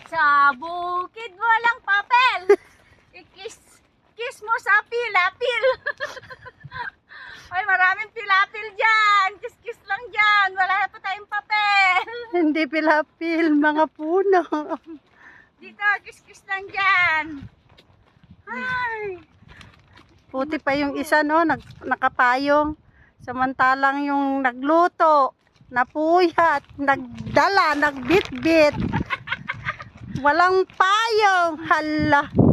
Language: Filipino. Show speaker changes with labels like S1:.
S1: Sa bukid walang papel. Kiss mo sa pilapil. Ay, maraming pilapil dyan. Kiss lang dyan. Wala na pa tayong papel.
S2: Hindi pilapil, mga puno.
S1: Dito, kiss lang dyan. Ay.
S2: Puti pa yung isa, no? Nakapayong. Samantalang yung nagluto, napuyat, nagdala, nagbitbit. Walang payong. Hala.